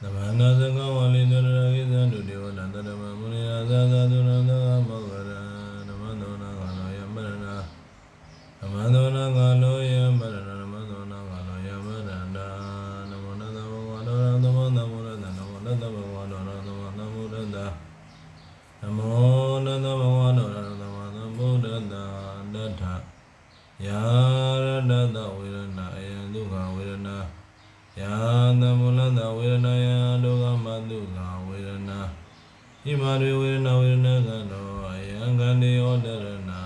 Namana Sakawali Narakisan to Devana Munia Zaza Dunanda Magara Namadona Galo Yamarana Namadona Galo Yamarana Namadona Galo Yamarana Namona Namana Namana Murada Namona Namana Namana Namona Namana Namana Murada Data Yara Dada Virana Yanduka Virana Yana Mulanda Virana Yaduga Maduga Virana Himari Virana Virana Gano Ayangani Oderana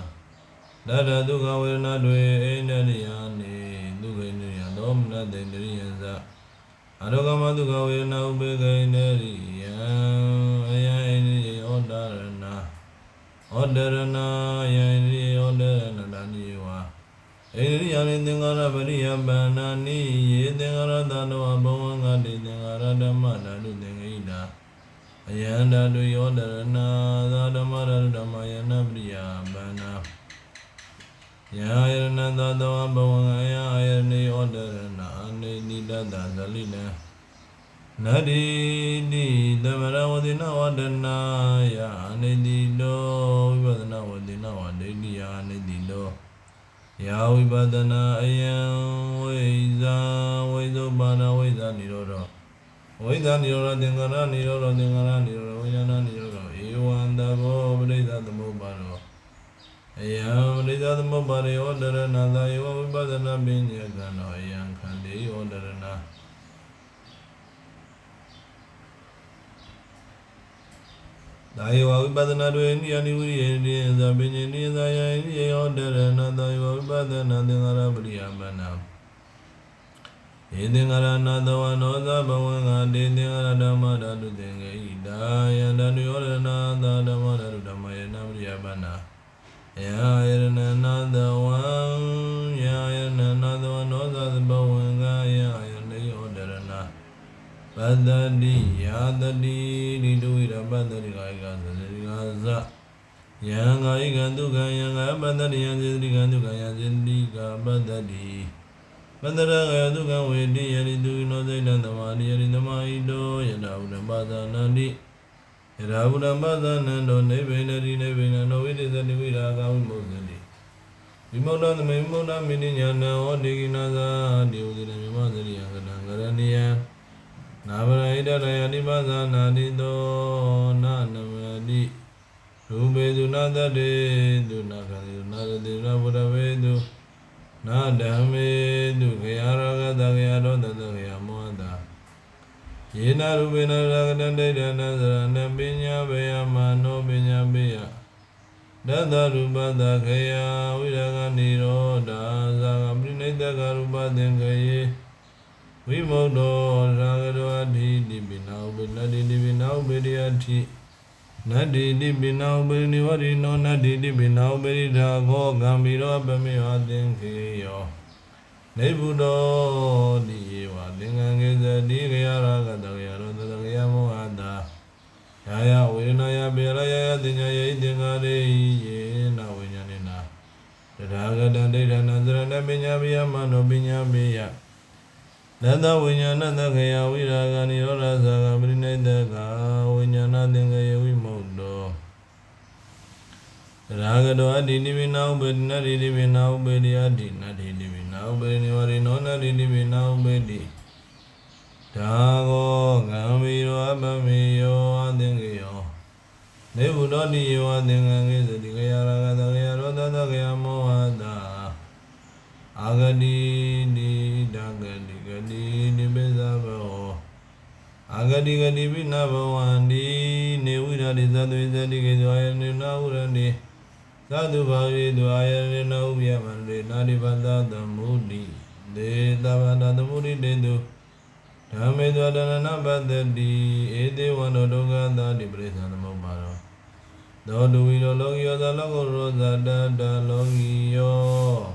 Dada Duga Virana Dwe Enadiani Dugani Domna Dendrianza Adoga Maduga Virana Ubega Ineri Ayani Odarana Oderana Ayani Oderana Daniwa Ayani Dingara Baria Banani Yedingara Dano Abawanga Dingara Damana Dingida Ayanda do Yoderana Dadamara Damayana Bria Bana Yayana Dado Abawanga Ayani Oderana Andi Dada Zalina Nadi di Damara Wadina Wadana Ya Nedi do Vivadana Wadina Wadini Ya Nedi do Ya Vivadana Ayam Vaiza Bana Vaiza Niroro Vaiza Niroro Dingara Niroro Dingara Niroro Vajana Niroro Iwanda Go Vreza Damo Baro Ayam Vreza Damo Bari Odarana Daiva Vivadana Binya Gano Ayam Kandi Odarana Daiva Vibhadana to India Nuri Zabini Zaya Oderana Daiva Vibhadana Dingara Briyabana Edingara Nadavanoza Bavanga Dingara Damada to Dinga Ida Danu Yorana Damada to Damayana Briyabana Yayana Nadawan Yayana Nadavanoza Bavanga Yayana Oderana Badadi Yadadi Niduira Badari Gaza Yanga Iganduga Yanga Badari Yandiganduga Yandika Badadi Badara Yaduga Wedi Yaridu no Zaylandamadi Yarinamaido Yadabuda Bada Nandi Yadabuda Bada Nando Nevenari Nevena Novidi Zadivira Gavimosadi Vimoda the Memoda Midiana Odiginaza Diudina Mimadari Yangarania Navaraida Yadibaza Nadido Nanamadi Rubedu Nada de Dunakadi Nada de Rabudavedu Nadame Dukayaraga Dagayado Dagayamoda Yena Rubina Ragadanda Nazarana Binya Bea Mano Binya Bea Dada Ruba Dagaya Vidagani Zaga Brineda Garuba Dengaye Vimodo Ragado Adi Dibinau Binadi Dibinau Bediati Nadi Dibinau Benivari no Nadi Dibinau Bedidago Gambiro Bamio Dinkiyo Nebudo Diwa Dingangeza Digayara Gadayaro Dagayamo Ada Yaya Winaya Beraya Dinya Dingare Yena Winyanina Ragada Dida Nazarana Binya Mano Binya Bia Dada Vinyana Dagaya Viragani Oraza Brineda Vinyana Dingaya Vimodo Ragado Adi Divinau Bedinari Divinau Bedi Adi Nadi Divinau Benivari Nona Divinau Bedi Dago Gambiro Abamiyo Adingayo Nebudodi Adingangiz Digaya Ragadagaya Roda Dagaya Moada Agadi di Dagadi Gadi di Bezabo Agadi Gadi Binabawandi Nevida di Zadu Zadi Gidwaya Naurandi Zadu Bavi Dwaya Naubia Mandi Nadi Bada the Moody De Davada the Moody Dedu Dame Dwadana Nabada di Ede Wanodoga Dadi Bresa the Mobaro Dodu Vido Logio the Logo Rosa Dada Logio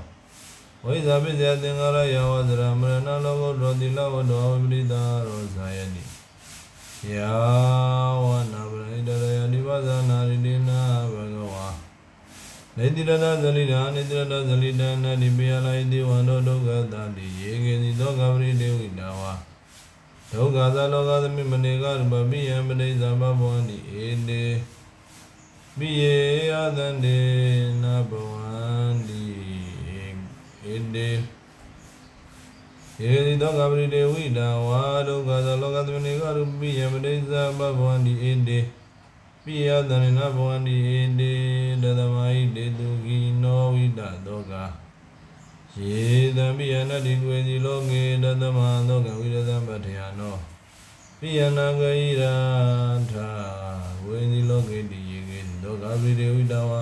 Oiza Bizya Dingara Yawadra Mrana Logo Rodila Wado Brida Rosayadi Yawana Brida Yadivaza Naridina Bhagawa Nedira Zalida Nidra Zalida Nadibia Laidi Wando Doga Dadi Yegi Doga Bride Widawa ဒုက္ခသလောကသမီမနေကရူပပိယံပဋိသမဘဝန္တိဧတေပိယေယသန္တေနဘဝန္တိဧတေယေတိဒုက္ခပရိဒေဝိတဝါဒုက္ခသလောကသမီနေကရူပိယံပဋိသမဘဝန္တိဧတေပိယသန္တေနဘဝန္တိဧတေတသမဟိတေတုခိနောဝိတသောကယေတံပိယနာတိကွေစီလောကေတသမသောကဝိရသံပတ္ထယနောပိယနာဂိရာထာဝေစီလောကေတိယေကေဒုက္ခပရိဒေဝိတဝါ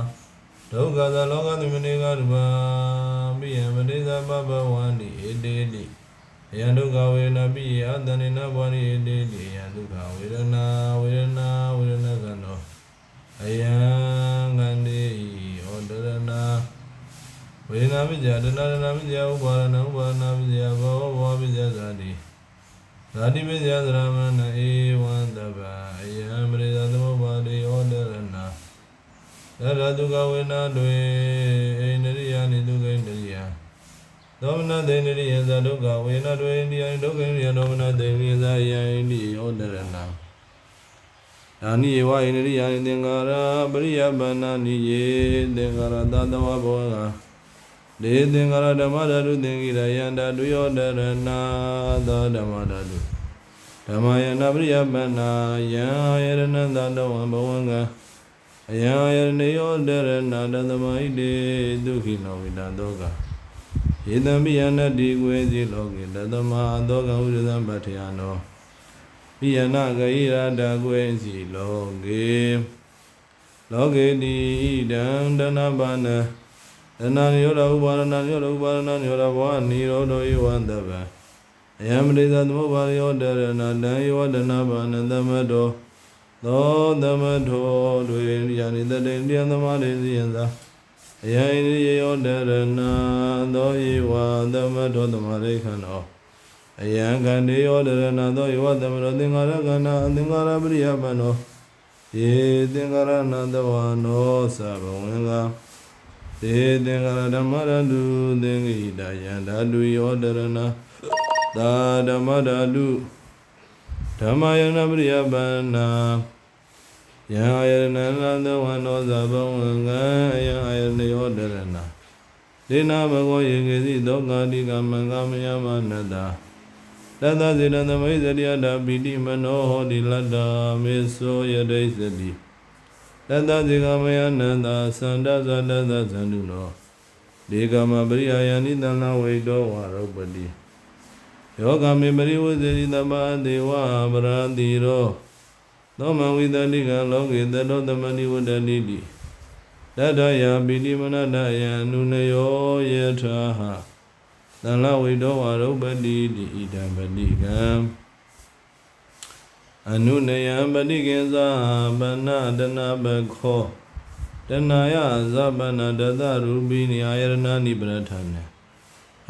ဒုက္ခသလောကသမီနေကရူပပိယံပဋိသမဘဝန္တိဧတေတိယံဒုက္ခဝေဒနာပိယအတန္တေနဘဝန္တိဧတေတိယံဒုက္ခဝေဒနာကနောအယံကန္တိဩဒရဏဝေဒနာပိဇာဒနာဒနာပိဇာဥပါဒနာပိဇာဘောပိဇာဇာတိပိဇာသရမဏဧဝံတဗ္ဗအယံပရိသသမုပ္ပါဒေဩဒရဏသရဒုက္ခဝေဒနာတွေအိန္ဒရိယာနိဒုက္ခဣန္ဒရိယသောမနတေန္ဒရိယသဒုက္ခဝေဒနာတွေအိန္ဒိယဒုက္ခဣန္ဒရိယသောမနတေန္ဒရိယသယံဣန္ဒိဩဒရဏဒါနိယေဝဣန္ဒရိယာနိသင်္ကာရပရိယပန္နာနိယေသင်္ကာရသတ္တဝဘောကဒေသင်္ကာရဓမ္မဓာတုသင်္ကိရယန္တာတုယောဒရဏသောဓမ္မဓာတုဓမ္မယနာပရိယပန္နာယံယရဏံသတဝံဘဝံကအယံယရဏယောဒရဏတသမဟိတေဒုခိနောဝိတသောကယေတံပိယနာတိကွေစီလောကေတသမသောကဝိရသံပတ္ထယနောပိယနာဂိရာတကွေစီလောကေတိဣဒံဒနာပါဏံဒနာနိရောဓဥပါဒနာနိရောဓဥပါဒနာနိရောဓဘောနိရောဓဧဝံတဗ္ဗအယံပရိသသမုပ္ပါယောဒရဏတံယောဒနာပါဏံသမတောသောသမထောတွေယာနိတတေတယံသမတေစီယံသာအယံဣရိယောဒရဏသောဧဝသမထောသမရိခန္နောအယံကန္တေယောဒရဏသောဧဝသမတောသင်္ခါရကန္နာသင်္ခါရပရိယပန္နောယေသင်္ခါရနတဝနောသဗ္ဗဝံကသေသင်္ခါရဓမ္မဓာတုသင်္ကိတယံဓာတုယောဒရဏသာဓမ္မဓာတုဓမ္မယနာပရိယပန္နာယံအာယရဏသဝနောသဗ္ဗဝံကယံအာယရယောဒရဏဒေနာဘဂဝယေကေစီသောကာတိကမံကမယမနတတသစေတသမိစရိယတာပိတိမနောဟောတိလတ္တာမေသောယတိစတိတသစေကမယနန္တာသန္တသတ္တသဇန္တုနောဒေကမပရိယယနိတနာဝိတောဝရုပ္ပတိယောဂမေပရိဝဇေတိတပ္ပဒေဝပရာတိရောသောမဝိတတိကလောကေတတောသမဏိဝတ္တတိတိတတယပိတိမနတယံအနုနယောယထာဟသန္လဝိတောဝရုပ္ပတိတိဣဒံပတိကံအနုနယံပတိကေသဗန္နတနာဘခောတဏယဇဗန္နတသရူပိနိအာယရဏနိပရထန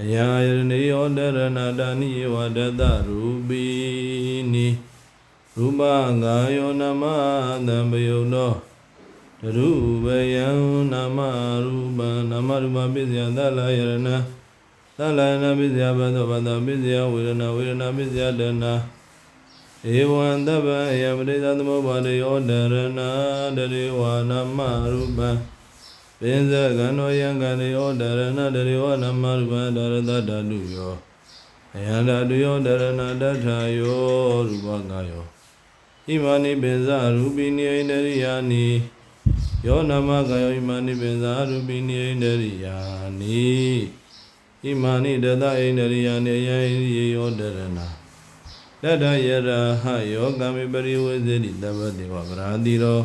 အယာယရဏယောဒရဏတာနိယေဝတသရူပိနိရူပငါယောနမသံပယုနောတရုပယံနာမရူပနာမရူပပစ္စယသလယရဏသလယနာပစ္စယဘသောဘသောပစ္စယဝေဒနာပစ္စယတဏဧဝံတဗ္ဗယပရိသသမုပ္ပါဒေယောဒရဏတရေဝနာမရူပပိဇကံနောယံကံယောဒရဏတရေဝနာမရူပဒရတဓာတုယောအယံဓာတုယောဒရဏတထာယောရူပကယောဣမာနိပိဇရူပိနိဣန္ဒရိယာနိယောနာမကယောဣမာနိပိဇရူပိနိဣန္ဒရိယာနိဣမာနိတတဣန္ဒရိယာနိယံဣရိယောဒရဏတတယရဟယောကမေပရိဝေဇေတိတဗ္ဗဒေဝပရာတိရော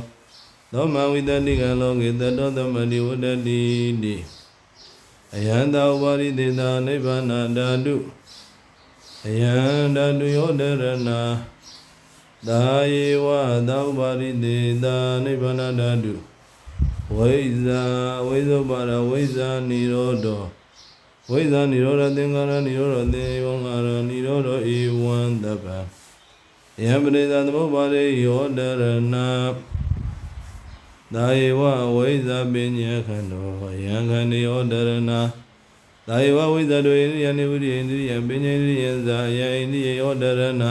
သောမဝိတတိကလောကေတတောသမတိဝတ္တတိတိအယံသာဥပါရိသေသာနိဗ္ဗာနဓာတုအယံဓာတုယောဒရဏသာယေဝသာဥပါရိသေသာနိဗ္ဗာနဓာတုဝိဇာဝိဇောပါရဝိဇာနိရောဓဝိဇာနိရောဓသင်္ခါရနိရောဓသေဝံအာရနိရောဓဧဝံတပ္ပယံပရိသသမုပ္ပါဒေယောဒရဏသာယေဝဝိဇာပညေခန္တောယံခန္တေယောဒရဏသာယေဝဝိဇာတွေဣန္ဒိယနိဝိရိယဣန္ဒိယပညေဣန္ဒိယဇာယဣန္ဒိယယောဒရဏ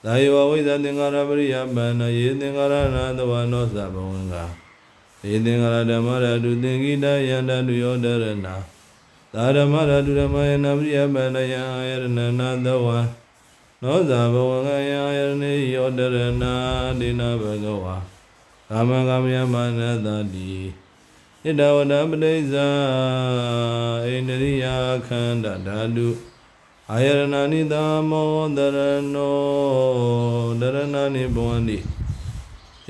သာယောဝိဇ္ဇသင်္ကာရပရိယပန္နယေသင်္ကာရနာသဝနောသဘဝံကဧသင်္ကာရဓမ္မရတုသင်္ကိတယန္တတုယောတရဏသာဓမ္မရတုဓမ္မယနာပရိယပန္နယံအာယရဏနာသဝံနောဇာဘဝံယံအာယရဏေယောတရဏဒေနဘဂဝါကာမကာမယမနတတိဣဒဝတပတိဇာဣန္ဒရိယခန္ဓာဓာတုအာယရဏနိသမောတရဏောတရဏနိဘဝန္တိ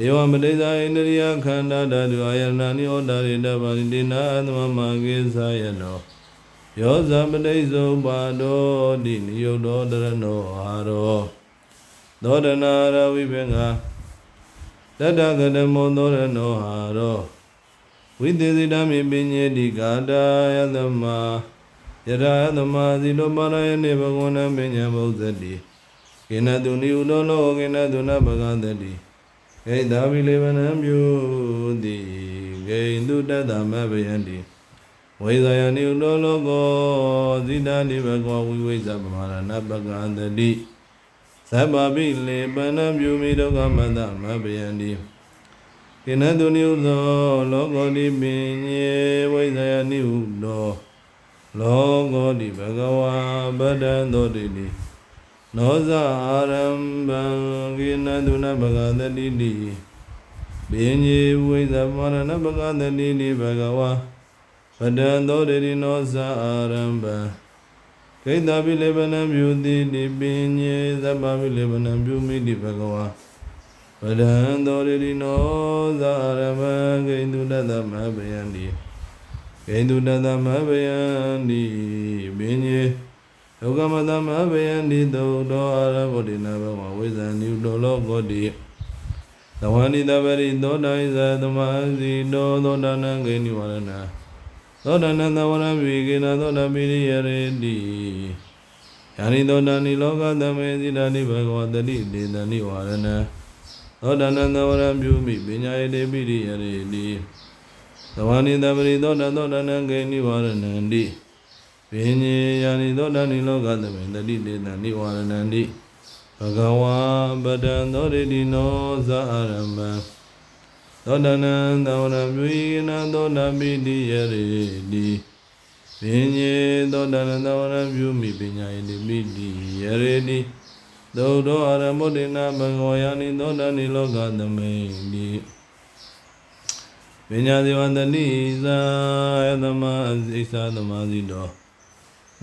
ဧဝံပတိဇာဣန္ဒရိယခန္ဓာဓာတုအာယရဏနိဩတာရိတပါတိတေနသမမကေသယနောယောဇပတိဇောပါတောတိနိယုတောတရဏောအာရောသောတနာရဝိဘေငါတတကတမောသောရဏောဟာရောဝိသေစိတမိပညေတိကာတာယသမယရာသမဇိလောပါရယနေဘဂဝနပညာဘုဇ္ဇတိကိနတုနိဥလောလောကိနတုနဘဂန္တတိဂိတာဝိလေဝနံပြုတိဂိန္တုတတ္တမဘယန္တိဝိဇာယနိဥလောလောကောဇိတာနိဘဂဝဝိဝိဇ္ဇပမာရဏဘဂန္တတိသဗ္ဗပိလေပဏံပြုမိဒုက္ခမတ္တမဘယန္တိကိနတုနိဥလောကောတိပညေဝိဇာယနိဥလောကောတိဘဂဝါဗဒ္ဒံသောတိတိနောဇာအာရမ္ဗံကိနတုနဘဂတတိတိပညေဝိဇ္ဇပမာရဏဘဂတတိတိဘဂဝါဗဒ္ဒံသောတိတိနောဇာအာရမ္ဗံဂိတပိလေပနံပြုတိတိပညေသဗ္ဗပိလေပနံပြုမိတိဘဂဝါဗဒ္ဒံသောတိတိနောဇာအာရမ္ဗံဂိန္တုတတ္တမဘယန္တိဂိန္တုတတ္တမဘယန္တိပညေဒုက္ခမတ္တမဘယန္တိသုတ္တောအာရဘောတိနာဘဝဝိဇ္ဇာနိဥတောလောကောတိသဝန္တိတပရိသောတာဣဇာသမစီတောသောတာနံဂိနိဝရဏသောတာနံသဝရပိကိနာသောတာပိရိယရေတိယာနိသောတာနိလောကသမေစိတာနိဘဂဝတတိတေတနိဝရဏသောတာနံသဝရပြုမိပညာယေတိပိရိယရေတိသဝန္တိတပရိသောတာနံဂိနိဝရဏံတိပညေယာနိသောတာနိလောကသမေတတိတေတနိဝရဏံတိဘဂဝါပဒံသောတိတိနောဇာအာရမ္ဗံသောတနံသဝရပြုဣနံသောတာပိတိယရေတိပညေသောတနံသဝရပြုမိပညာယေတိပိတိယရေတိသုတ္တောအာရမောတေနဘဂဝါယာနိသောတာနိလောကသမေတိပညာဇေဝတတိဇာယသမအိသသမစီတော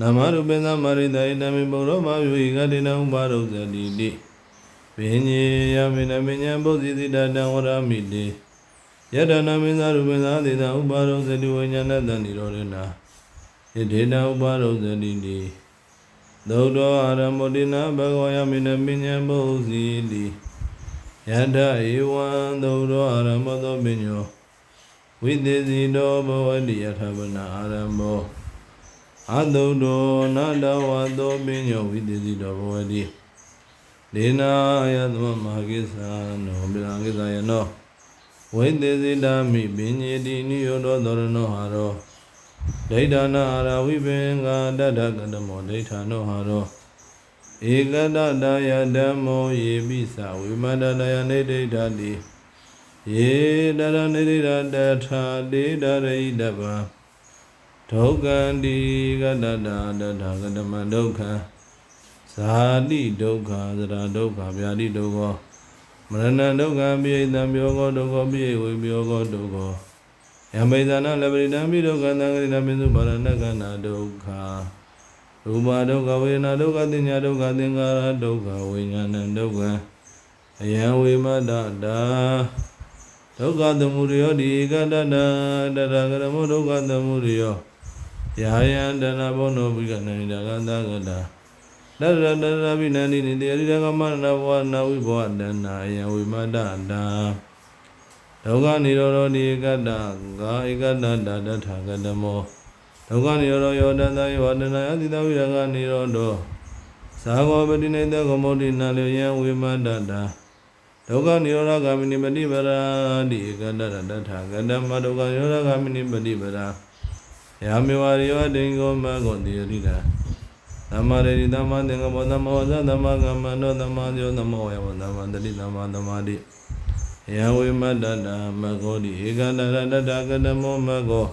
နာမရူပိသမရိတဣတမိပုရောမယုဣဂတိနံဥပါရုဇတိတိပညေယမေနပညာပုဇိတိတတံဝရမိတေယတနာမေသာရူပိသသေတဥပါရုဇတိဝိညာဏတနိရောဓနာယဒေတဥပါရုဇတိတိသုတ္တောအာရမောတိနာဘဂဝါယမေနပညာပုဇိတိယတဧဝံသုတ္တောအာရမောသောပညောဝိသေစီတောဘဝတိယထဗနာအာရမောအတုတ္တောနာတဝါသောပညောဝိသေစီတောဘဝတိဒေနာယသမမဟာကိသနောပိရံကိသယနောဝိသေစီတာမိပညေတိနိယောတောသောရဏောဟာရောဒိဋ္ဌာနာအာရဝိပင်္ဂတတ္တကတမောဒိဋ္ဌာနောဟာရောဧကတတယဓမ္မောယေပိသဝိမတတယနေဒိဋ္ဌာတိယေတရနေဒိဋ္ဌာတထာဒေတရိတဗံဒုက္ခံတိကတတတထာကတမဒုက္ခံဇာတိဒုက္ခသရဒုက္ခဗျာတိဒုက္ခမရဏဒုက္ခပိယတံပြောကောဒုက္ခပိယဝိပြောကောဒုက္ခယံပိသနာလပရိတံပိဒုက္ခသံဃိတံပိစုပါရဏကနာဒုက္ခရူပဒုက္ခဝေဒနာဒုက္ခသင်ညာဒုက္ခသင်္ခါရဒုက္ခဝိညာဏဒုက္ခအယံဝိမတ္တာဒုက္ခသမုဒယောဒီကတတတတကရမောဒုက္ခသမုဒယောယာယံတနာဘောနောပိကနန္ဒကသကတာတရတရပိနန္ဒီနိတေရိတကမနဘောနာဝိဘောတနာယံဝိမတ္တာဒုက္ခនិရောဓဒီကတ္တဂာဧကတ္တတတထာဂတမောဒုက္ခនិရောဓယောတတယောတနာယတိတဝိရကនិရောဓောသာဂောပတိနေတကမောတိနာလယံဝိမတ္တတာဒုက္ခនិရောဓဂာမိနိပฏิပရာဒီဧကတ္တတထာဂတမဒုက္ခនិရောဓဂာမိနိပฏิပရာယာမေဝရိယောတိင်္ဂောမဂောတိရိတာ Dhamma Redi Dhamma Dengabo Dhamma Vaza Dhamma Kamando Dhamma Jo Dhamma Vayavo Dhamma Dadi Dhamma Dhamadi Yahweh Madada Magodi Ekadada Dada Kadamo Mago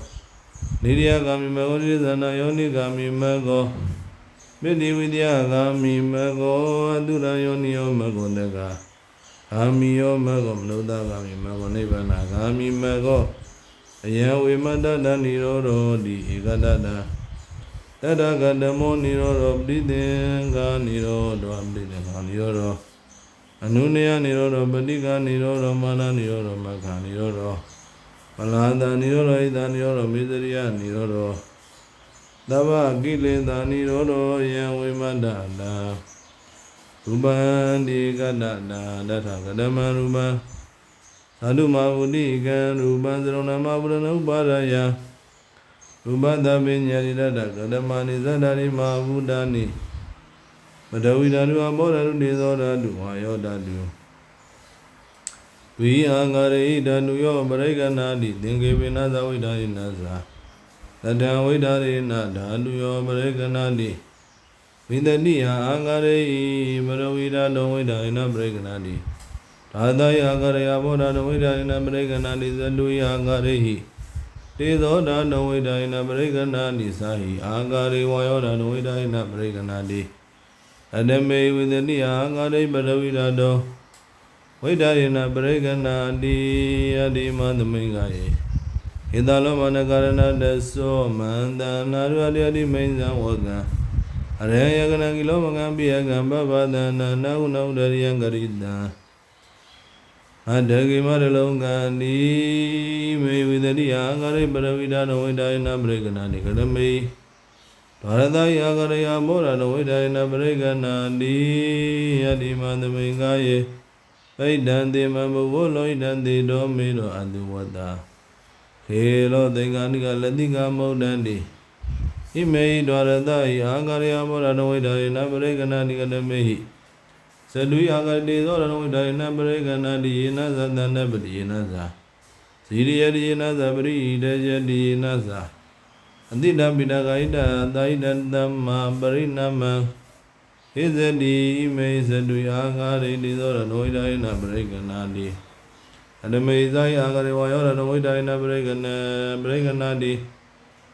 Nidya Kami Mago Nidana Yoni Kami Mago Bedi Vidya Kami Mago Adura Yoni Yo Mago Nega Kami Yo Mago Mnuda Kami Mago Nibana Kami Mago Yahweh Madada Niroro Di Ekadada Dada Kadamo Niroro Bdidenga Niroro Abdidenga Niroro Anunya Niroro Badika Niroro Mana Niroro Maka Niroro Malada Niroro Ida Niroro Midriya Niroro Dava Gileda Niroro Yahweh Madada Rubandi Kadada Data Kadama Ruba Sadhu Mavudika Ruba Zerona Mavudana Ubaraya Rubanda Binyari Dada Kadamani Zadari Mavudani Madawidadu Amoradu Nizoradu Ayodadu Vihangare Danu Yo Bareganadi Dingevinaza Vidari Naza Dada Vidari Nada Adu Yo Bareganadi Vidania Angare Barawida Dovidina Breganadi Dada Yagare Aboda Dovidina Breganadi Zadu Yangarehi Tizoda Dovidina Breganadi Sahi Angare Wayoda Dovidina Breganadi Adame with the Niangare Badavidado Vidalina Bregana di Adima the Mingaye Hidalomana Garana de So Manda Naruadia di Menza Waga Arayagana Gilomagambia Gamba Dana Nauna Dariangarida Adagi Marilonga di May with the Niangare Badavidano Vidalina Bregana di Kadame Parada Yagaraya Mora no Vidalina Bregana di Adima the Mingaye Dante Mamavolo Dante Domino Anduwada Helo Denganika Latinga Modandi He made Dorada Yangaria Moranoida in Americana Nigadame Sadu Yagadi Zoranoida in Americana Dinaza than Nabadi Naza Siria Dinaza Bri Deja Dinaza Andina Bidagaida Daidan Dama Barinama Hizadi may Sadu Yagari Dizora Noida in Americanadi and the Mazai Agari Wayora Noida in Americanadi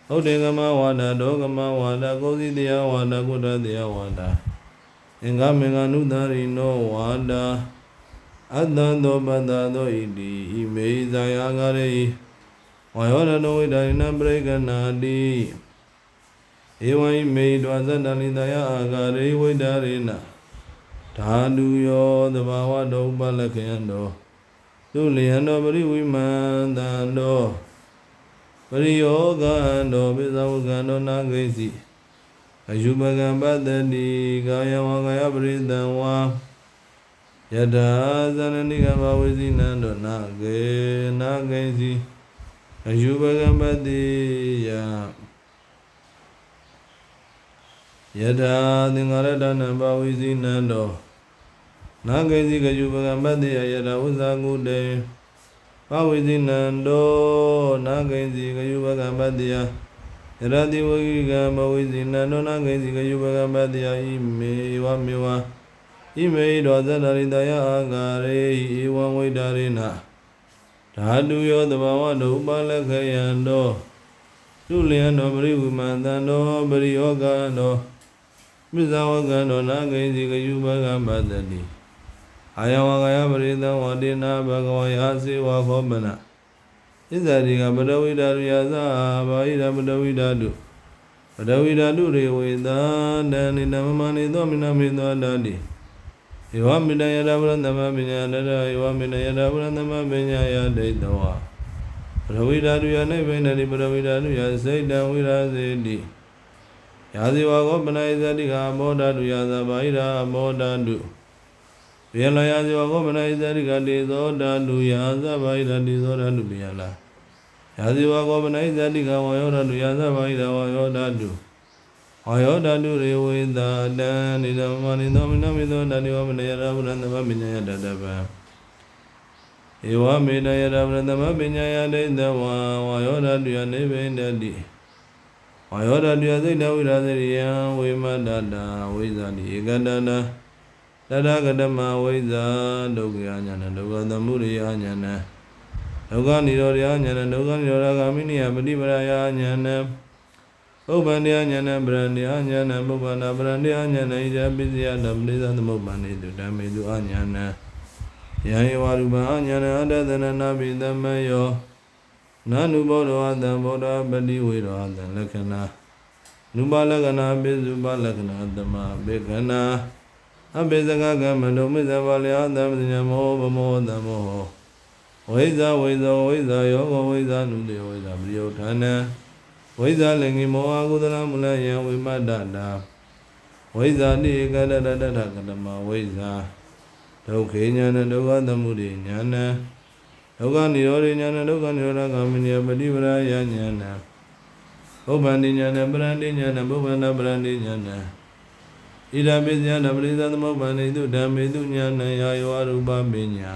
Odegama Wada Dogama Wada Gozi the Awada Goda the Awada Engamega Nudari no Wada Adando Badado Idi Mazai Agari Wayora Noida in Americanadi Ewa made was an Alidaya Agare Widarina Tadu yo the Bawa do Balakando Duliano Bari Wiman Dando Bari Yoga and Obizawagano Nagasi Ajubagamba Dadi Gaya Wagaya Bridawa Yada Zananigaba Wizinando Nagasi Ajubagamba Dia Yada Ningarada Nabawizi Nando Nagazi Gajubagambadi Yada Uzagude Pawizi Nando Nagazi Gajubagambadi Yada Diwagiga Bawizi Nando Nagazi Gajubagambadi Ime Wamiwa Ime Dwazanaridaya Agare Iwa Widarina Tadu Yo the Bawado Balakayando Juliano Briwimandano Brioga Mizawagano Nagazi Gayubagambadi Ayawagaya Brida Wadina Bagawayasi Wakobana Izadiga Badawidaza Baida Badawidadu Badawidadu Rewida Dani Namani Domina Midadi Iwamida Yadabrandama Binyada Iwamida Yadabrandama Binyaya Dawa Badawidadu Yanabinadi Badawidadu Yasaida Wirazedi Yaziwa Gopana Izadiga Bodadu Yazabaida Bodadu Biala Yaziwa Gopana Izadiga Dizodadu Yazabaida Dizodadu Biala Yaziwa Gopana Izadiga Wayodadu Yazabaida Wayodadu Wayodadu Rewida Dani Damani Dominamido Dani Wamina Yadabrandama Binyaya Dadaba Iwamida Yadabrandama Binyaya Dawa Wayodadu Yanebe Dadi ဝါယောတတိယစိတ်တဝိရသရိယံဝိမတ္တတာဝိဇာတိဧကတနာတတကတမဝိဇာဒုက္ခအညာဏဒုက္ခသမုဒယအညာဏဒုက္ခនិရောဓအညာဏဒုက္ခនិရောဓဂ ामि နိယပฏิပရာယအညာဏပုဗ္ဗန္တယအညာဏပရဏိအညာဏပုဗ္ဗန္တပရဏိအညာဏဣဇာပိစယတပရိသသမုပ္ပန္နေတုဓမ္မေတုအညာဏယံဧဝရူပအညာဏအတ္တသနနာပိသမယောနာနုဘောဓဝတံဘောဓပတိဝေရောတံလက္ခဏာနုပါလက္ခဏာပိစုပါလက္ခဏာသမဘေခဏာအပိစကကမန္တုမိစ္ဆပါလျာသံပညာမောဗမောတံမောဝိဇာဝိဇောဝိဇာယောဂဝိဇာနုတေဝိဇာပရိယုဌာနံဝိဇာလင်္ကိမောအကုသလမူလယံဝိမတ္တတာဝိဇာတိဧကတတတထကတမဝိဇာဒုက္ခေညာဏဒုက္ခသမုဒယညာဏဒုက္ခនិရောဓညာဏဒုက္ခនិရောဓဂ ामि နိယပฏิပရာယညာဏပုဗ္ဗန္တိညာဏပရဏိညာဏပုဗ္ဗန္တပရဏိညာဏဣဒပိစယတပရိသသမုပ္ပန္နေတုဓမ္မေတုညာဏယာယောအရူပပညာ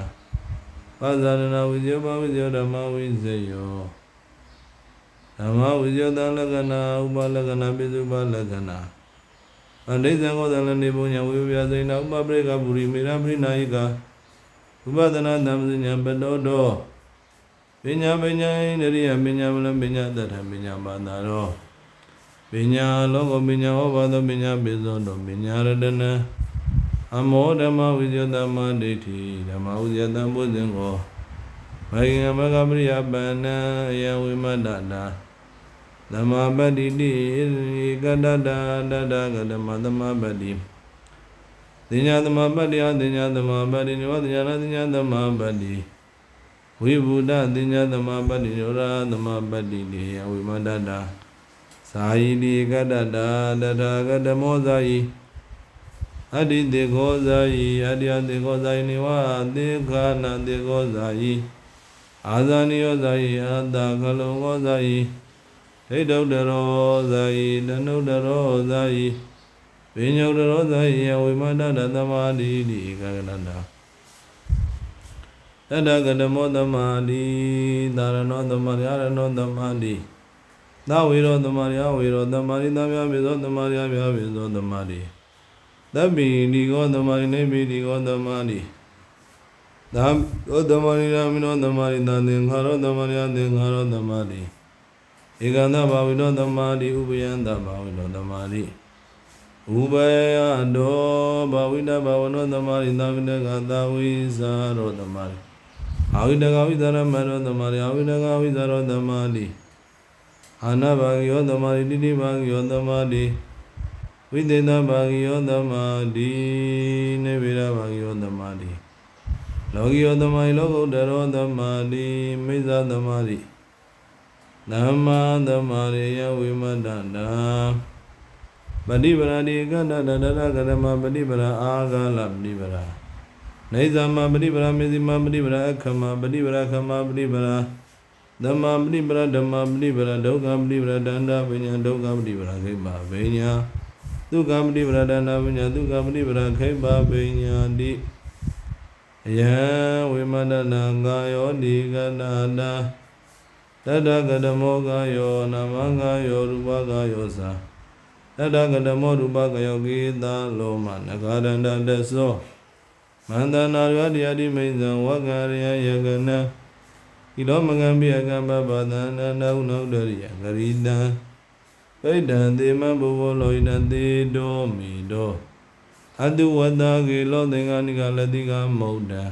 ပါဇာရဏဝိဇ္ဇောပဝိဇ္ဇောဓမ္မဝိဇ္ဇေယောဓမ္မဝိဇ္ဇောတံလက္ခဏာဥပလက္ခဏာပိစုပလက္ခဏာအန္တိဇံကောသလနေပုညဝိပယစိဏဥပပရိကပုရိမေရပရိနာယိကဥပဒနာတမ္ပညပတောတောပညာပညာဣန္ဒရိယပညာမလပညာတထပညာပါတာရောပညာလောကပညာဟောပါသောပညာပိသောတောပညာရတနာအမောဓမ္မဝိဇ္ဇတမဒိဋ္ဌိဓမ္မဝိဇ္ဇတံပုဇင်ကိုမဂ္ဂင်မဂ္ဂပရိယပန္နယဝိမတ္တတာသမ္မာပတ္တိတိကတ္တတာတတကတမသမ္မာပတ္တိသိညာသမ္မာပတ္တိအသိညာသမ္မာပတ္တိနိဝတ္တညာသိညာသမ္မာပတ္တိဝိဘူတသိညာသမ္မာပတ္တိရောဓသမ္မာပတ္တိလေယဝိမတ္တတာသာယိတိကတ္တတာတတကတမောဇာယိအတ္တိတေခောဇာယိအတ္တိတေခောဇာယိနိဝသေခာနတေခောဇာယိအာဇာနိယောဇာယိအတ္တကလုံခောဇာယိဟိတုဒ္ဒရောဇာယိတနုဒ္ဒရောဇာယိပညုဒ္ဒရောဇာယိဝိမတ္တတသမာဓိတိဧကကတတာတတကတမောသမာဓိသာရဏောသမာဓိအရဏောသမာဓိသဝေရောသမာဓိအဝေရောသမာဓိသမြပိသောသမာဓိအမြပိသောသမာဓိသဗ္ဗိတိကောသမာဓိနေပိတိကောသမာဓိသာသောသမာဓိရာမိနောသမာဓိသံသင်္ခါရောသမာဓိအသင်္ခါရောသမာဓိဧကန္တဘာဝိနောသမာဓိဥပယန္တဘာဝိနောသမာဓိဥပယတောဘာဝိတဘာဝနောသမာဓိသာဝိတကသာဝိဇာရောသမာဓိအာဝိတကဝိဇာရမရောသမာဓိအာဝိတကဝိဇာရောသမာဓိအာနာဘာဂယောသမာဓိတိတိဘာဂယောသမာဓိဝိသေသဘာဂယောသမာဓိနေဗေရဘာဂယောသမာဓိလောကိယောသမာဓိလောကုတ္တရောသမာဓိမိစ္ဆာသမာဓိသမ္မာသမာဓိယဝိမတ္တတာပฏิပရာတိကတ္တတတကရမပฏิပရာအာဂလပฏิပရာနေဇမပฏิပရာမေဇိမပฏิပရာအခမပฏิပရာခမပฏิပရာသမ္မာပฏิပရာဓမ္မပฏิပရာဒုက္ခပฏิပရာဒန္တာပညာဒုက္ခပฏิပရာခိပပညာဒုက္ခပฏิပရာဒန္တာပညာဒုက္ခပฏิပရာခိပပညာတိယံဝိမတ္တနာကာယောဒီကနာတာတတကတမောကာယောနာမကာယောရူပကာယောသာတတကတမောရူပကာယောကိတာလောမနဂရန္တတသောမန္တနာရတ္တိယတိမိဇံဝဂရယယကနဣလောမကံပိယကံပပသန္တနာဟုနုဒရိယဂရိတံပိဋ္ဌံသေမဘုဘောလောဟိတံသေတောမိတောအတုဝတ္တကေလောသင်္ဃာနိကလတိကမௌဒ္ဒံ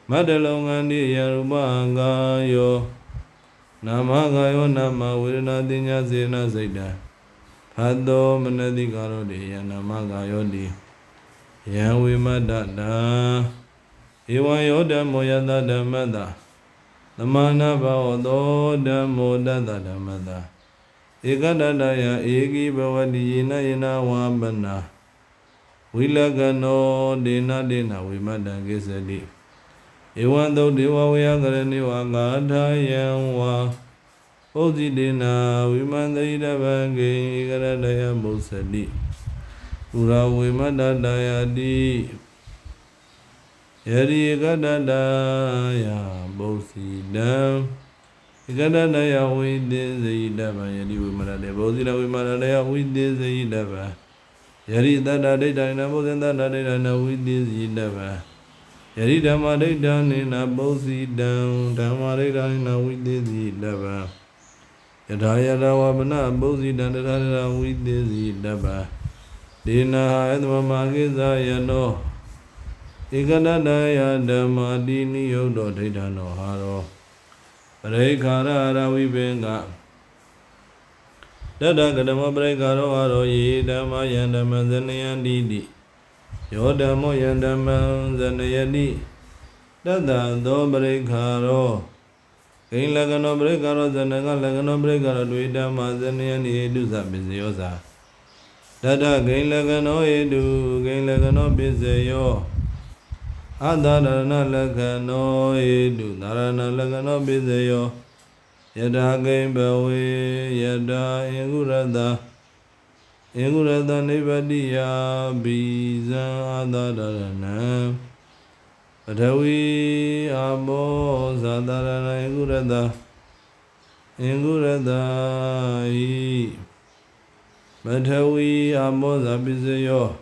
မတ္တလောကံတိယရူပကာယောနာမကာယောနာမဝေဒနာတိညာစေနစိတ်တံဖတ်တောမနတိကာရောတိယနာမကာယောတိယံဝိမတ္တတာဧဝံယောဓမ္မောယတဓမ္မတသမဏဘောသောဓမ္မောတတဓမ္မတဧကတတယဧကိဘဝတိယေနယေနဝါပနာဝိလကနောဒေနဒေနဝိမတ္တကိစ္စတိဧဝံသုတ်ဒေဝဝေယကရဏိဝါဂါထာယံဝါပုဇိတေနာဝိမန္တိတဗံကေဧကရတယမုစ္စတိပုရဝိမတ္တတယတိယရိကတတယပုစီတံဧ Ikadaya Widi Dava Yadi Vimarade Bosila Vimarade Widi Dava Yari Dada Data Nabosenda Data Widi Dava Yari Dama Data Nina Bosi down Dama Data Nina Widi Dava Yadaya Wabana Bosi Dada Widi Dava Dina Edma Magiza Yano Ikadaya Dama Dini Yodo Data No Haro Parekara Ravibenga Dada Kadama Parekaro Haro Ye Dama Yandama Zanayandi Yodamo Yandama Zanayadi Dada Do Parekaro Kain Lagano Parekaro Zanaga Lagano Parekaro Dvidama Zanayandi Edu Zabiziosa Dada Kain Lagano Edu Kain Lagano Bizayo Adarana Lagano Edu Narana Lagano Bizayo Yada Gain Bawe Yada Ingurada Nibadiya Biza Adarana Padawi Abo Zadarana Ingurada Padawi Abo Zabizayo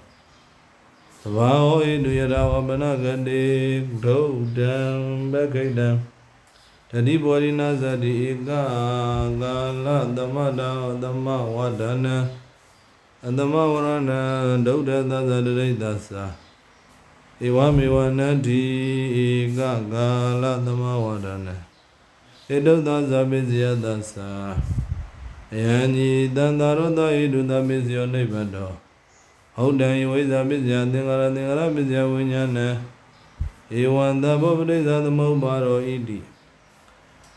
Vao Edu Yada Wabanagade Grodam Bakadam Tadi Borina Zadi Ika Gala Damada Dama Wadana Adama Warana Dauda Zadare Dasa Iwami Wanati Ika Gala Dama Wadana Edo Zabizia Dasa Yani Dandaroda Edu Dabizio Nebado Houdan Yuiza Bizia Dingara Bizia Winyana Iwanda Bobadiza the Mobaro Idi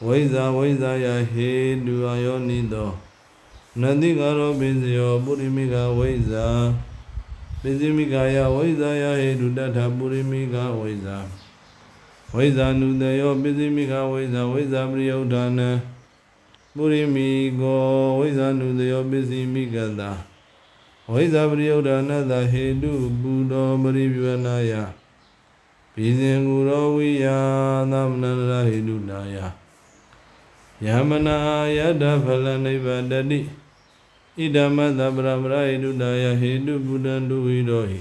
Waiza ya Hedu Ayonido Nadigaro Bizio Burimika Waiza Bizimika ya Waiza ya Hedu Data Burimika Waiza Nudayo Bizimika Waiza Briodana Burimiko Waiza Nudayo Bizimika Da Waiza Briodana Da Hedu Budo Buribianaya Bizinguro Wiya Namnara Hedu Daya Yamana Yada Phalaniva Dadi Idamada Brahmra Hedu Daya Hedu Budandu Hidohi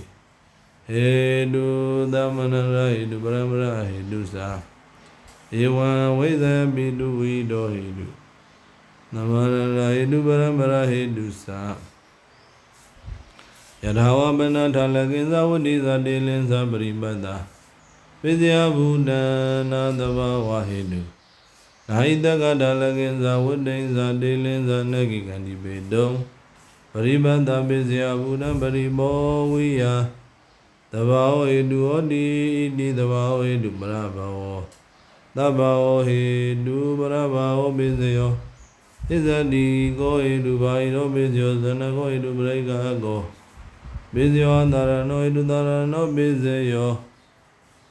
Hedu Damanara Hedu Brahmra Hedu Sa Ewa Waiza Bidu Hido Hedu Namara Hedu Brahmra Hedu Sa Yadhawa Banata Laginza Wadiza Delinza Bribada Vidya Buddha Dava Wahedu Nahidaga Dalaginza Wudinza Delinza Nagigandi Bedo Paribanda Bizya Buddha Paribo Wiya Davao Edu Odi Idi Davao Edu Bravo Davao Edu Bravo Bizyo Izadi Go Edu Bairo Bizyo Zanago Edu Brega Go Bizyo Darano Edu Darano Bizyo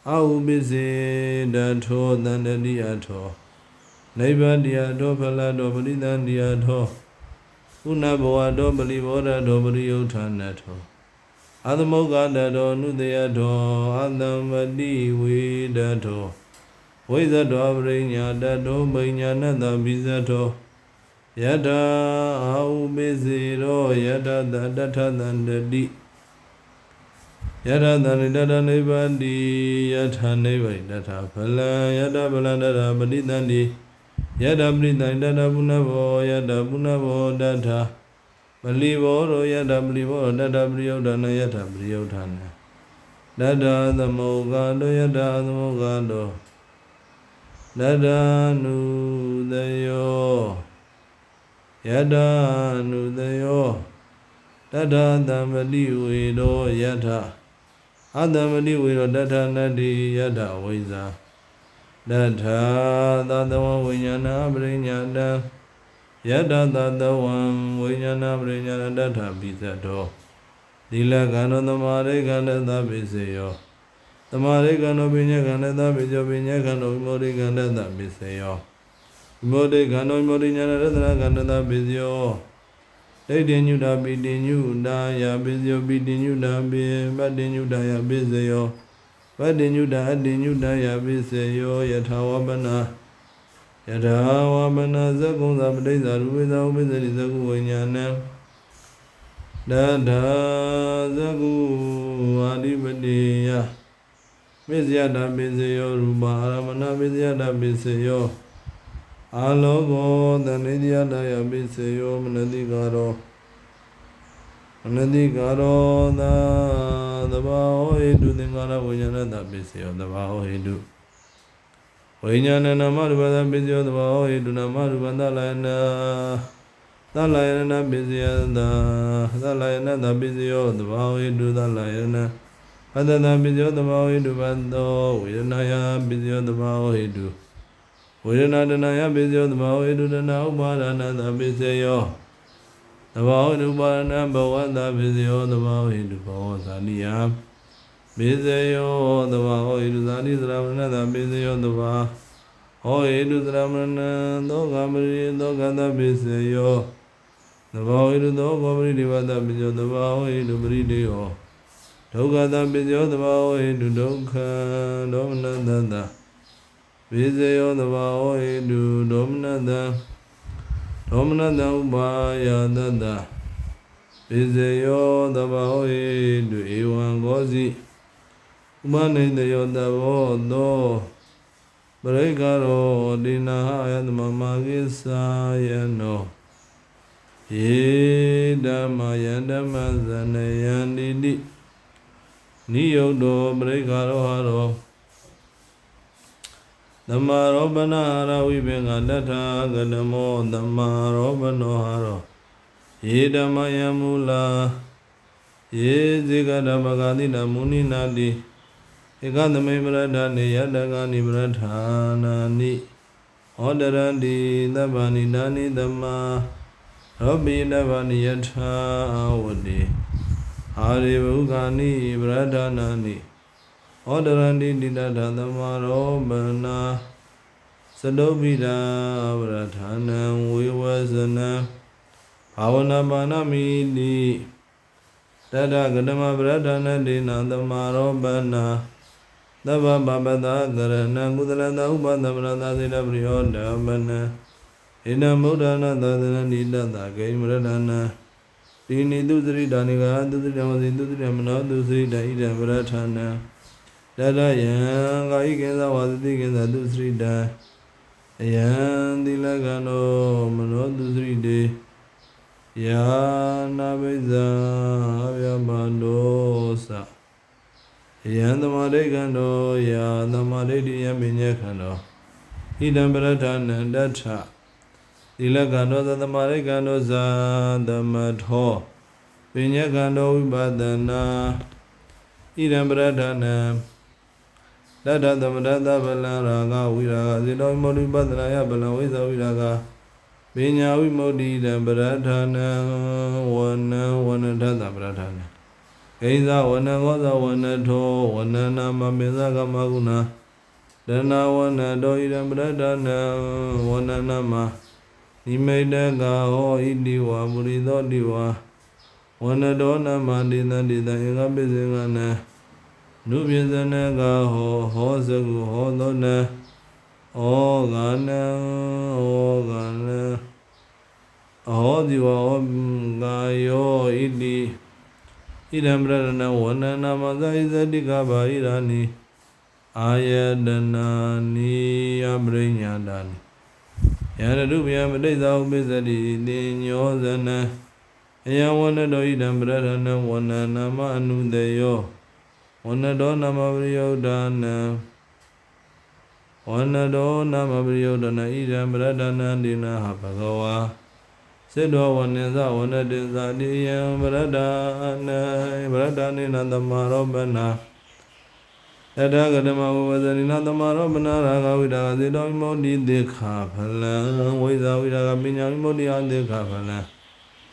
Au Bizi Dato Dandadi Ato Naibadia Do Palado Balidandia Do Unaboa Do Balibora Do Baliotanato Adamoga Dado Nudea Do Adamadi Widato Weza Do Abrinya Dado Bainyana Da Bizato Yada Au Bizi Do Yada Data Dandadi Yada Dada Nibadi Yata Nibai Data Pala Yada Baladada Badidandi Yada Brida Dada Bunavo Yada Bunavo Data Balivo Yada Blivo Dada Briodana Yata Briodana Dada the Mogado Yada the Mogado Dada Nudayo Yada Nudayo Dada the Balido Yata Adamadi Wido Data Nadi Yada Wiza Data Dadawa Winyana Brinyada Yada Dadawan Winyana Brinyana Data Bizato Dila Gano the Mare Ganda da Bisayo The Mare Gano Binya Ganda da Bijo Binya Gano Mori Ganda da Bisayo Modi Gano Morinyana Radha Ganda da Bizio Didn't da Bidinu da ya Bizio Bidinu da Badinu da ya Bizayo Badinu da Adinu da ya Bisayo Yatawabana Yadawamana Zakunza Padiza Rubiza Ubizari Zaku Vinyana Dada Zaku Adipadiya Vizyada Bizayo Ruba Aramana Vizyada Bizayo Alogo Danidyada Yabizayo Manadigaro the Bao Hidu Dingara Vinyana Bizayo the Bao Hidu Vinyana Namarubada Bizio the Bao Hidu Namarubanda Dalayana Bizia Dalayana the Bizio the Bao Hidu Dalayana Padana Bizio the Bao Hidu Bando Vidanaya Bizio the Bao Hidu Vidanaya Bizio the Bao Hidu the Naubarana the Bizio the Bao Hidu Barana Bawa the Bizio the Bao Hidu Bao Saniya Bizio the Bao Hidu Zani Dramana the Bizio the Bao Hidu Dramana Dogamri Dogada Bizio the Bao Hidu Dogabri Divada Bizio the Bao Hidu Bridio Dogada Bizio the Bao Hidu Doka Domananda Bizio the Bao Hidu Domananda Domananda Ubaya Dada Bizio the Bao Hidu Iwan Gozi Umane the Yoda Vodo Bregaro Dina Yadmamagisa Yano Yedama Yadama Zanayandidi Niyodo Bregaro Haro Damarobana Hara Vibenga Data Gadamo Damarobano Haro Yedama Yamula Yezigada Bagadina Muni Nadi Ekadame Bradani Yadagani Bradhanani Odarandi Dabani Dani Dama Rabbi Dabani Yatha Awadi Harivugani Bradhanani Odarandi Didada Damarobana Sadobida Bradhana Vivasana Pavana Banamidi Dada Gadama Bradhana Dina Damarobana Dava Babada Garana Gudalada Ubada Brada Zida Brioda Bana Ina Mudana Dadana Nida Game Radana Dini Dudri Daniga Dudri Damazi Dudri Amana Dudri Daida Bratana Dada Yang Gaikenda Wadikinda Dudri Da Yang Dilagano Mano Dudri De Ya Nabeza Avyabandosa Yandamadegando Ya Namadedi Yaminyakando Idam Bratana Data Dilagano the Maregando Za the Madho Vinyakando Badana Idam Bratana Dada the Madada Balaraga Viraga Zido Modi Badana Bala Wiza Viraga Vinya Vimodi the Bratana one Dada Bratana Kaiza wana goza wana to wana nama mezaga maguna Dana wana doida bradana wana nama Nimedaga ho idiwa burido diwa Wana dona mandina dida inga bizingana Nubizana ga ho segu ho dona O gana Ho diwa ho gayo idi Idam Bradana Wana Namaza Izadika Bairani Ayadana Ni Abrinyadani Yanadubia Madeza Ubizadi Dinyozana Aya Wana Do Idam Bradana Wana Nama Anudeyo Wana Do Nama Briodana Wana Do Nama Briodana Idam Bradana Dina Hapagawa Sedo Waneza Wana Dizadi Yang Bradani Nadamarobana Dada Gadama Vazani Nadamarobana Raga Vida Zido Modi Dika Pala Wiza Vida Binya Modi Adika Pala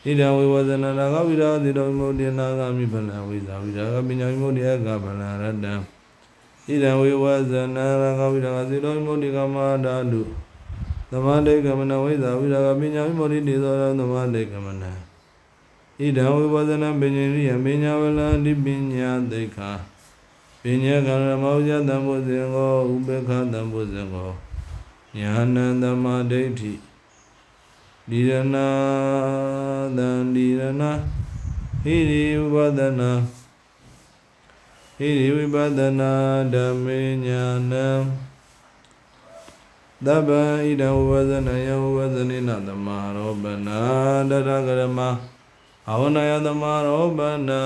Ida Vivazana Raga Vida Zido Modi Nagami Pala Wiza Vida Binya Modi Aga Pala Rada Ida Vivazana Raga Vida Zido Modi Kamadadu Namade Kamana Wiza Vida Binya Modi Dizora Namade Kamana Ida Vivazana Binya Binya Vala Di Binya Deka Binya Kana Mauja Dambo Zengo Ubeka Dambo Zengo ညာဏတမဒိဋ္ဌိဒီရဏသံဒီရဏဟိရိဝိပဿနာဟိရိဝိပဿနာဓမ္မေညာဏံသဗ္ဗံဣဒံဝဇ္ဇနယဝဇ္ဇနိနသမာရောပနာတရဂရမအဝနယသမာရောပနာ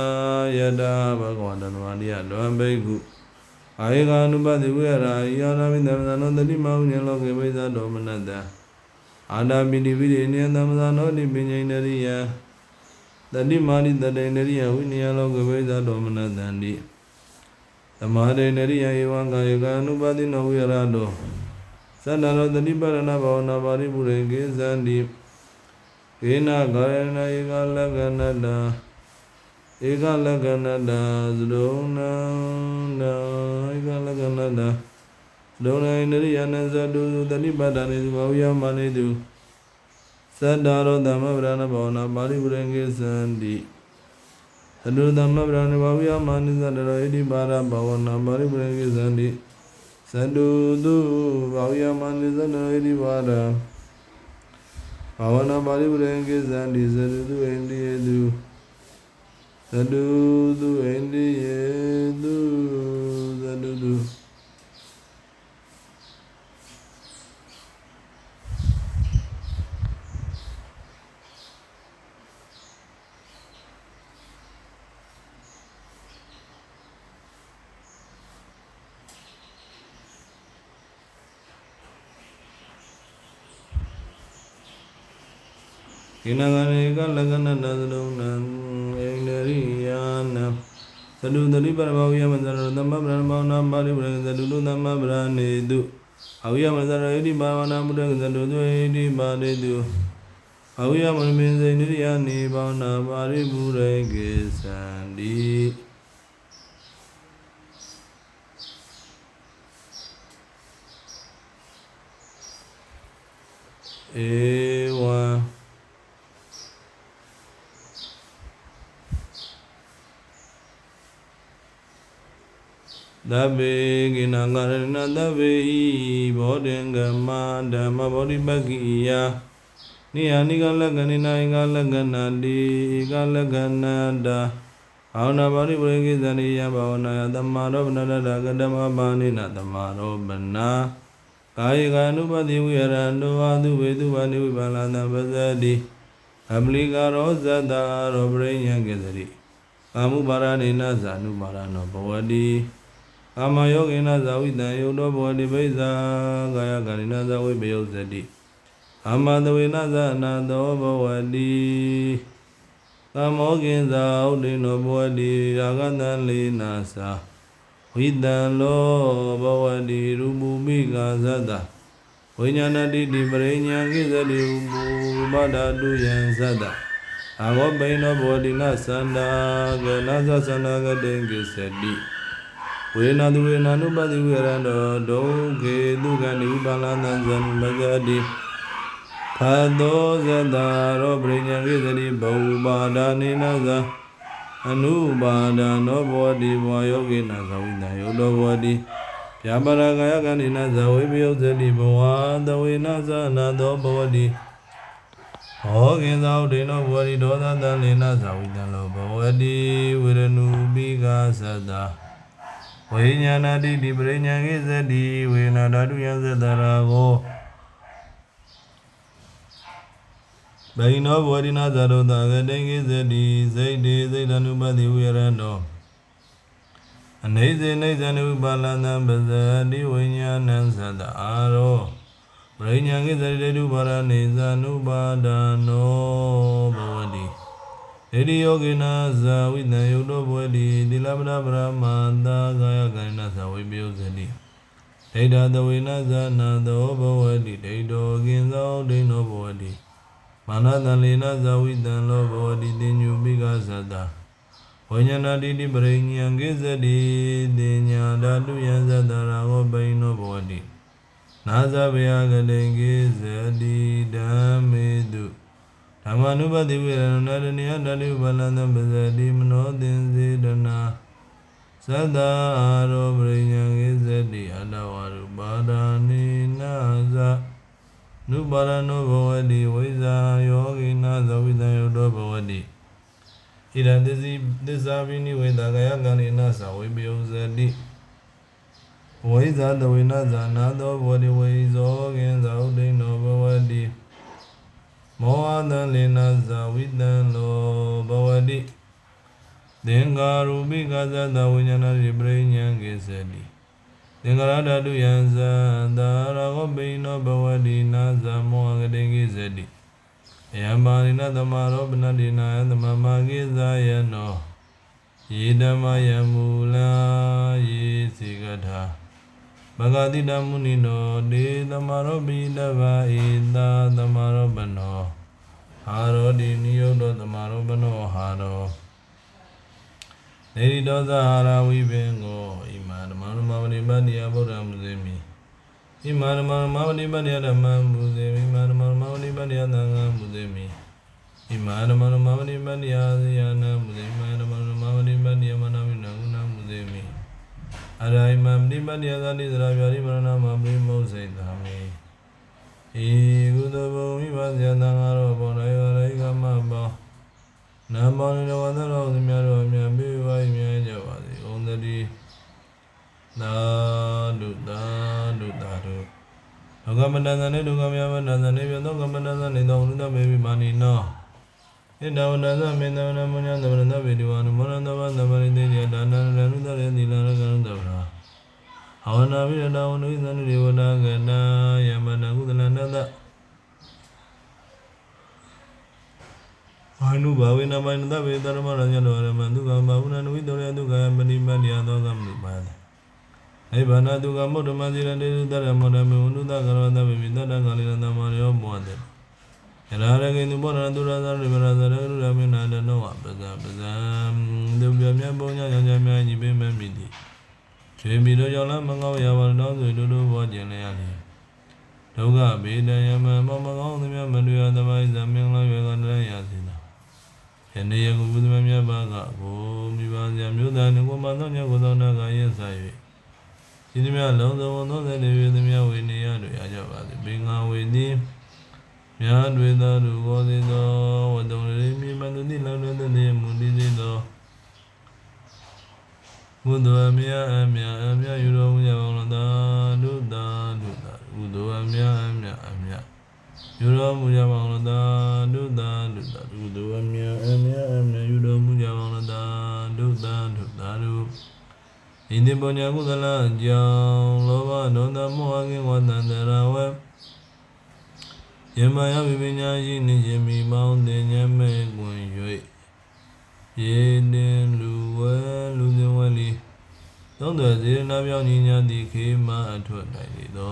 ယတာဘဂဝတ္တဝါရိယလွန်ဘိက္ခုအာယေကာနုပတိဝိရအာယနာမိသမ္မာနောတတိမဟုညလောကေဝိဇ္ဇတောမနတံအာနာပိတိဝိရိနိသမ္မာနောတိပဉ္စိန္ဒရိယတတိမာရိတတေန္ဒရိယဝိနည်းလောကေဝိဇ္ဇတောမနတံတိသမာတေန္ဒရိယဧဝံကာယေကာနုပတိနောဝိရတောသတ္တရောတတိပရဏဘာဝနာပါရိပုရိကေသန္တိဧနဂာယနာဧကလက္ခဏတံဧကလက္ခဏတံသရုံနံဧကလက္ခဏတံသရုံနံဣန္ဒရိယနသတုတတိပတ္တနေသူဘာဝယမနေသူသတ္တရောသမ္မဗရဏဘာဝနာပါရိပုရိကေသန္တိသတုသမ္မဗရဏဘာဝယမနေသတ္တရောဣတိပါရဘာဝနာပါရိပုရိကေသန္တိသတုတုဘာဝယမနိသနဣတိပါဒဘာဝနာပါရိပုရိကေသန္တိသတုတုအိန္ဒိယေတုသတုတုအိန္ဒိယေတုသတုတုကိနဂရေကလက္ခဏတသရုံနံဣန္ဒရိယနံသတုတတိပရမောယမဇရသမ္မဗရဏဘောနာပါရိပရသတုလုသမ္မဗရဏေတုအဝိယမဇရဣတိဘာဝနာမုဒ္ဒကသတုသွေဣတိပါရိတုအဝိယမနိမိစေနိရိယနိဘာဝနာပါရိပုရိကေသန္တိဧဝံသဗ္ဗေကိနဂရဏသဗ္ဗေဘောဓင်္ဂမဓမ္မဘောဓိပက္ခိယနိယနိကလက္ခဏိနာဧကလက္ခဏတိဧကလက္ခဏတာဘာဝနာပါရိပုရိကေသန္တိယဘာဝနာယသမ္မာရောပနတတကတမပါဏိနသမ္မာရောပနာကာယေကာနုပတိဝိရန္တောဝသုဝေတုဝနိဝိပါလန္တပဇ္ဇတိအပလိကာရောဇတ္တာရောပရိညံကေသတိကာမုပါရဏိနဇာနုပါရဏောဘဝတိကာမယောဂိနဇာဝိတံယုတ်တော်ဘောတိပိဇာကာယကာရိနဇာဝိပယုဇတိအာမတဝေနဇာအနာသောဘောတိကာမောကိဇာဥဒိနောဘောတိရာဂတံလေနာသာဝိတံလောဘောတိရူပူမိကာဇတဝိညာဏတိတိပရိညာကိသတိဥပဒတုယံဇတအာဂောပိနောဘောတိနသန္တာကနာသသန္တာကတေကိသတိဝေနာသူဝေနာနုပတိဝေရန္တောဒုက္ခေဒုက္ခနိဝိပါလန္တံဇံမဂတိဖတ်သောဇတ္တာရောပရိညာကိသတိဘဝပါဒာနိနဇာအနုပါဒာနောဘောတိဘဝယောဂိနသဝိတံယုတ်တော်ဘောတိဗျာပါရကာယကန္တိနဇဝိပယုဇတိဘဝသဝေနဇာနာသောဘောတိဟောကိသောဒိနောဘောတိဒောသတံလေနဇဝိတံလောဘောတိဝေရဏုပိကာသတ္တာဝိညာဏတိတိပရိညာကိသတိဝေနာဓာတုယသတ္တရာကိုဘိနောဘောဓိနာဇာတောတာဂတိကိသတိစိတ်တေစိတ်တ ानु ပတိဝေရတောအနေစေနေဇနုပါလနံပဇတိဝိညာဏံသတ္တအာရောပရိညာကိသတိတေတုပါရနေဇနုပါဒာနောဘဝတိဣတိယောဂိနာဇာဝိတံယုတ်တော်ဘဝတိသီလပဒပရမန္တာကာယကံနသဝိပယုဇတိဒိဋ္ဌသဝေနဇာနာသောဘဝတိဒိဋ္ဌောကိဉ္စောဒိဋ္ဌောဘဝတိမာနတံလေနဇဝိတံလောဘဝတိတင်ညုပိကသတ္တဝိညာဏတိတိပရိညာကိသတိတင်ညာဓာတုယံသတ္တရာဟောပိနောဘဝတိနာဇဗယကတိကိသတိဓမ္မေတုဓမ္မ ानु ပတိဝေရဏတနိယဓာတုဘလန္တပဇတိမနောသင်္စေတနာသတ္တအာရောပရိညာကိသတိအတ္တဝရူပါဒာနိနာဇ ပါရဏောဘဝတိဝိဇာယောဂိနာသဝိတံယုတောဘဝတိဣရသစ္စာပိနိဝေသကာယကံိနာသဝိပယုဇတိဝိဇာတဝိနာဇာနာသောဘဝတိဝိဇောကိဉ္ဇာဥဒိနောဘဝတိမောဟတံလေနာဇာဝိတံလောဘဝတိသင်္ကာရုပိကသတဝိညာဏရိပရိညာကိသတိသင်္ကာရဓာတုယံဇာတာရာဂောပိနောဘဝတိနာဇာမောဟကတိကိသတိယံပါရိနသမရောပနတိနာယသမမာကိဇာယနောယေဓမ္မယမူလာယေစေကထာဘဂတိတမုနိနောဒေသမရောပိတဗာဧတာသမရောပနောဟာရောတိနိယုတောသမရောပနောဟာရောနေရိတောသဟာရဝိဘေငောဣမာဓမ္မမဝတိပတ္တိယဗုဒ္ဓမုဇေမိဣမာဓမ္မဝတိပတ္တိယဓမ္မမုဇေမိဣမာဓမ္မဝတိပတ္တိယသံဃာမုဇေမိဣမာဓမ္မဝတိပတ္တိယဇယနာမုဇေမိဣမာဓမ္မဝတိပတ္တိယမနာမိနဂုဏမုဇေမိအရာဣမံတိပတ္တိယသတိသရာဗျာတိမရဏမပရိမောဇိတာမိဧကုသဘုံဝိပါဇယသံဃာရောဘောရယောရိကမဘောနမောနိဝန္တရောသမ ्या ရောအမြတ်ပေးပါ၏မြတ်ကြပါစေ။ဩန္တတိသာဓုသာဓုသာဓုဒုက္ခမတ္တသနေဒုက္ခမြမတ္တသနေပြသောကမ္မတ္တသနေသောဥဒ္ဒမေဝိမာနိနောဣဒဝတ္တသမင်္ဒဝနမညာသမရဏဗေဒီဝါနမောရဏဘသမရိတေယဒါနရဏုတရေသီလရကံတဗ္ဗာဟဝနာဝိရတဝနုသန္တိဝနာကနာယမနကုသလနတအာနုဘာဝေနမိုင်နတဗေတရမရညတောရမဒုက္ခဘာဝနာနဝိတောရဒုက္ခပတိပတ္တိယသောကမ္မုပါဒနိဗ္ဗာန်ဒုက္ခမုဒ္ဓမဇိရတေတရမောဓမေဝန္တုတကရောတဗေမိတတကာလိရတမရောမောတေယရာရကေတုဘောရတုရသရိပရသရရုရမေနာတနောဝပဇပဇံဒုပြမြတ်ပုံညာညံမြတ်ညီပင်မမိတိခြေမီတို့ကြောင့်လည်းမကောင်းရပါတော့ဆိုတို့တို့ဘောကျင်လည်းရလေဒုက္ခဘေဒယမမောမကောင်းသမျှမတွေ့ရသမိုင်းဇမင်္ဂလာရွယ်ကတည်းရစေနာယနေ့ယခုဘုဒ္ဓမြတ်ဘာကဘုမိပါဇာမြို့သားငကိုမသောညကိုသောနာကရဲ့စာ၍ဒီသမျှလုံးစုံသောသေတွေသမျှဝေနေရတွေအကြပါစေပင်ငါဝေသည်မြတ်တွေသောလူကိုစေသောဝတ္တုံရိမိမန္တုတိလောလတည်းမူတည်စေသောဘုဒ္ဓအမြတ်အမြတ်အမြတ်ယူတော်မူကြပါလောသာဒုသာဒုသာဘုဒ္ဓအမြတ်အမြတ်အမြတ်ယူတော်မူကြပါလောသာဒုသာဒုသာဘုဒ္ဓအမြတ်အမြတ်အမြတ်ယူတော်မူကြပါလောသာဒုသာဒုသာဒုဣတိပုညကုသလကြောင့်လောဘဒေါသမောဟကင်းဝတ္တန္တရာဝေယမယဝိပညာရှိနေခြင်းမိမောင်းတင်ညမဲ့ကွင်၍ယေတင်လူဝဲလူစင်ဝဲလီသုံးသွယ်စေရနာပြောင်းညီညာသည်ခေမအထွတ်နိုင်လေသော